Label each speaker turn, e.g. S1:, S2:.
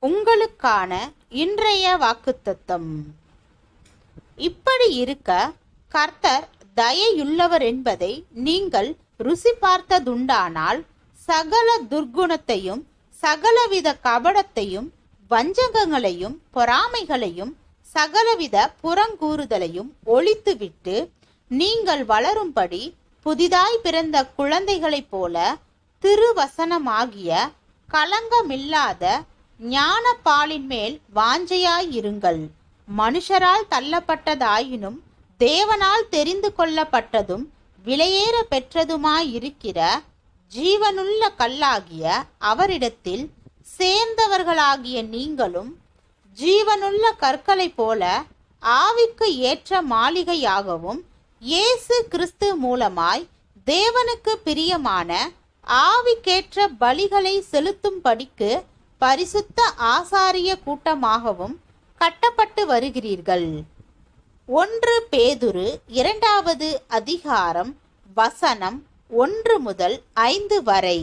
S1: உங்களுக்கான இன்றைய வாக்குத்தத்தம். இப்படி இருக்க கர்த்தர் தயையுள்ளவர் என்பதை நீங்கள் ருசி பார்த்ததுண்டானால் சகல துர்க்குணத்தையும் சகலவித கபடத்தையும் வஞ்சகங்களையும் பொறாமைகளையும் சகலவித புறங்கூறுதலையும் ஒழித்துவிட்டு நீங்கள் வளரும்படி புதிதாய் பிறந்த குழந்தைகளைப் போல திருவசனமாகிய களங்கமில்லாத ஞான பாலின் மேல் வாஞ்சையாயிருங்கள். மனுஷரால் தள்ளப்பட்டதாயினும் தேவனால் தெரிந்து கொள்ளப்பட்டதும் விலையேற பெற்றதுமாயிருக்கிற ஜீவனுள்ள கல்லாகிய அவரிடத்தில் சேர்ந்தவர்களாகிய நீங்களும் ஜீவனுள்ள கற்களைப் போல ஆவிக்கு ஏற்ற மாளிகையாகவும் இயேசு கிறிஸ்து மூலமாய் தேவனுக்கு பிரியமான ஆவிக்கேற்ற பலிகளை செலுத்தும்படிக்கு பரிசுத்த ஆசாரிய கூட்டமாகவும் கட்டப்பட்டு வருகிறீர்கள். 1 பேதுரு 2வது அதிகாரம் வசனம் 1 முதல் 5 வரை.